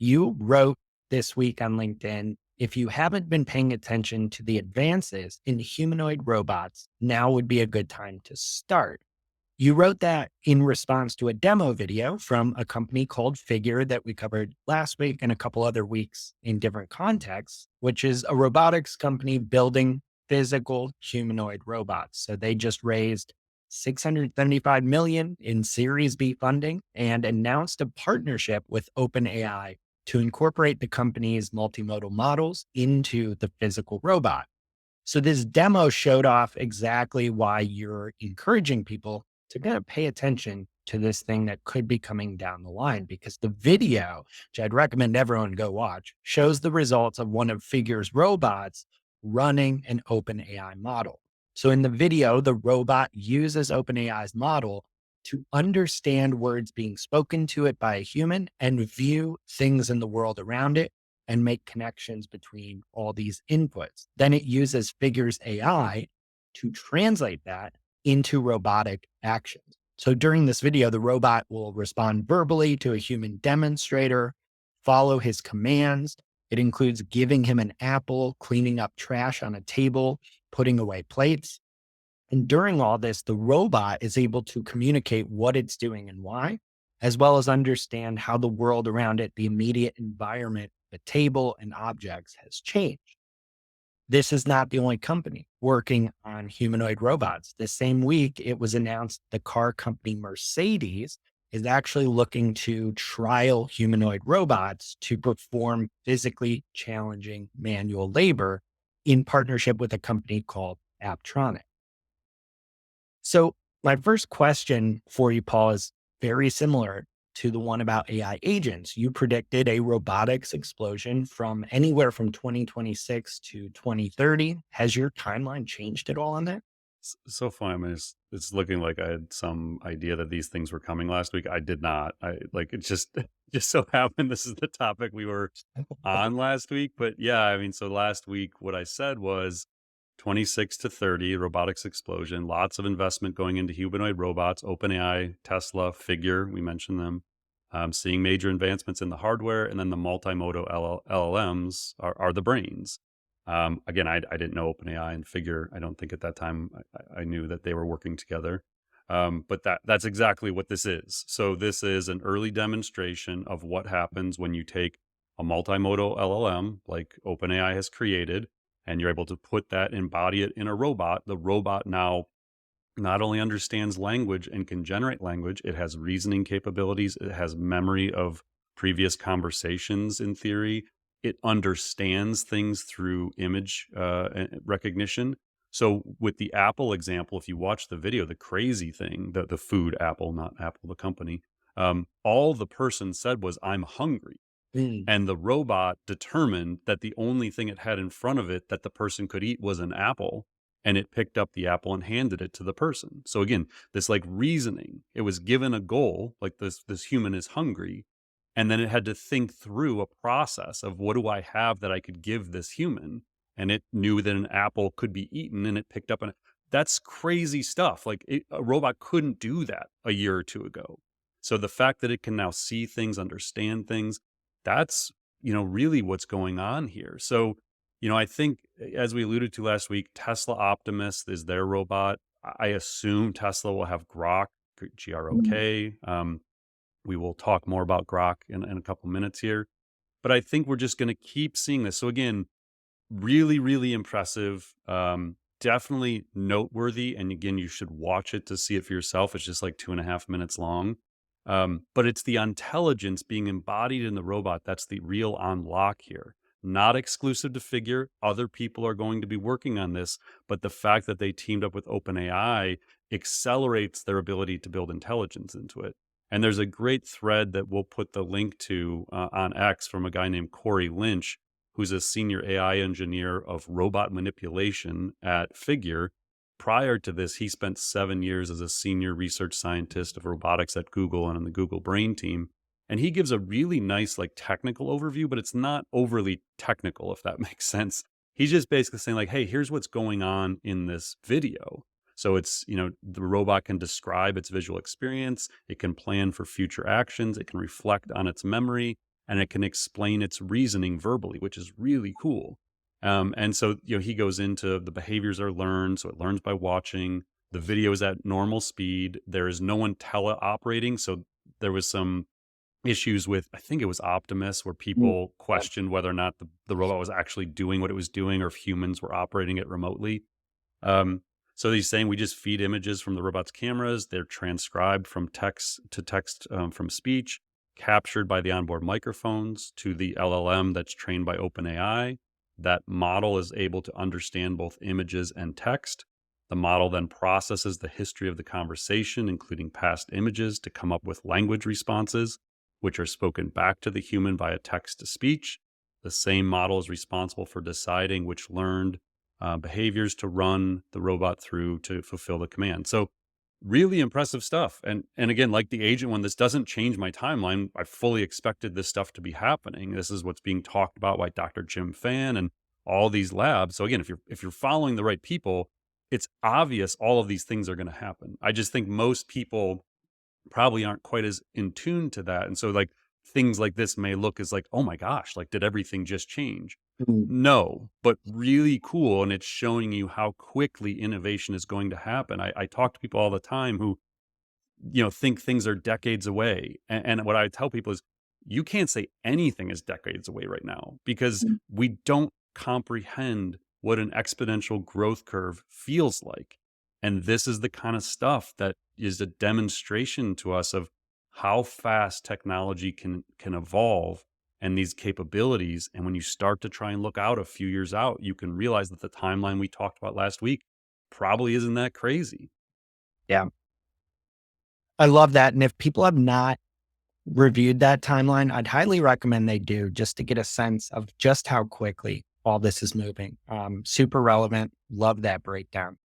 You wrote this week on LinkedIn, if you haven't been paying attention to the advances in humanoid robots, now would be a good time to start. You wrote that in response to a demo video from a company called Figure that we covered last week and a couple other weeks in different contexts, which is a robotics company building physical humanoid robots. So they just raised 675 million in Series B funding and announced a partnership with OpenAI to incorporate the company's multimodal models into the physical robot. So this demo showed off exactly why you're encouraging people to kind of pay attention to this thing that could be coming down the line, because the video, which I'd recommend everyone go watch, shows the results of one of Figure's robots running an OpenAI model. So in the video, the robot uses OpenAI's model to understand words being spoken to it by a human and view things in the world around it and make connections between all these inputs. Then it uses Figure's AI to translate that into robotic actions. So during this video, the robot will respond verbally to a human demonstrator, follow his commands. It includes giving him an apple, cleaning up trash on a table, putting away plates. And during all this, the robot is able to communicate what it's doing and why, as well as understand how the world around it, the immediate environment, the table and objects has changed. This is not the only company working on humanoid robots. The same week, it was announced the car company Mercedes is actually looking to trial humanoid robots to perform physically challenging manual labor in partnership with a company called Aptronic. So my first question for you, Paul, is very similar to the one about AI agents. You predicted a robotics explosion from anywhere from 2026 to 2030. Has your timeline changed at all on that? So far, I mean, it's looking like I had some idea that these things were coming last week. I did not. I like it just just so happened this is the topic we were on last week. But yeah, I mean, so last week what I said was 26 to 30 robotics explosion, lots of investment going into humanoid robots, OpenAI, Tesla, Figure, we mentioned them. Seeing major advancements in the hardware, and then the multimodal LLMs are the brains. Again, I didn't know OpenAI and Figure. I don't think at that time I knew that they were working together. But that's exactly what this is. So this is an early demonstration of what happens when you take a multimodal LLM like OpenAI has created, and you're able to put that, embody it in a robot. The robot now not only understands language and can generate language, it has reasoning capabilities, it has memory of previous conversations in theory. It understands things through image recognition. So with the Apple example, if you watch the video, the crazy thing, the food Apple, not Apple, the company, all the person said was, "I'm hungry." Mm. And the robot determined that the only thing it had in front of it that the person could eat was an apple, and it picked up the apple and handed it to the person. So again, this like reasoning, it was given a goal, like this human is hungry, and then it had to think through a process of, what do I have that I could give this human? And it knew that an apple could be eaten, and it picked up an that's crazy stuff. Like a robot couldn't do that a year or two ago. So the fact that it can now see things, understand things, that's, really what's going on here. So, I think, as we alluded to last week, Tesla Optimus is their robot. I assume Tesla will have Grok, Grok. We will talk more about Grok in a couple minutes here. But I think we're just going to keep seeing this. So again, really, really impressive. Definitely noteworthy. And again, you should watch it to see it for yourself. It's just like 2.5 minutes long. But it's the intelligence being embodied in the robot that's the real unlock here. Not exclusive to Figure. Other people are going to be working on this, but the fact that they teamed up with OpenAI accelerates their ability to build intelligence into it. And there's a great thread that we'll put the link to on X from a guy named Corey Lynch, who's a senior AI engineer of robot manipulation at Figure. Prior to this, he spent 7 years as a senior research scientist of robotics at Google and on the Google Brain team. And he gives a really nice, like, technical overview, but it's not overly technical, if that makes sense. He's just basically saying, like, hey, here's what's going on in this video. So it's, the robot can describe its visual experience. It can plan for future actions. It can reflect on its memory. and it can explain its reasoning verbally, which is really cool. And so, he goes into the behaviors are learned. So it learns by watching. The video is at normal speed. There is no one teleoperating. So there was some issues with, I think it was Optimus, where Mm. people questioned whether or not the robot was actually doing what it was doing or if humans were operating it remotely. Um, so he's saying we just feed images from the robot's cameras. They're transcribed from text to text, from speech, captured by the onboard microphones to the LLM that's trained by OpenAI. That model is able to understand both images and text. The model then processes the history of the conversation, including past images, to come up with language responses, which are spoken back to the human via text to speech. The same model is responsible for deciding which learned behaviors to run the robot through to fulfill the command. So really impressive stuff. And again, like the agent one, this doesn't change my timeline. I fully expected this stuff to be happening. This is what's being talked about by Dr. Jim Fan and all these labs. So again, if you're following the right people, it's obvious all of these things are going to happen. I just think most people probably aren't quite as in tune to that. And so like things like this may look as like, oh my gosh, like did everything just change? Mm. No, but really cool. And it's showing you how quickly innovation is going to happen. I talk to people all the time who, think things are decades away. And what I tell people is you can't say anything is decades away right now because Mm. we don't comprehend what an exponential growth curve feels like. And this is the kind of stuff that is a demonstration to us of how fast technology can evolve and these capabilities. And when you start to try and look out a few years out, you can realize that the timeline we talked about last week probably isn't that crazy. Yeah. I love that. And if people have not reviewed that timeline, I'd highly recommend they do just to get a sense of just how quickly all this is moving. Super relevant. Love that breakdown.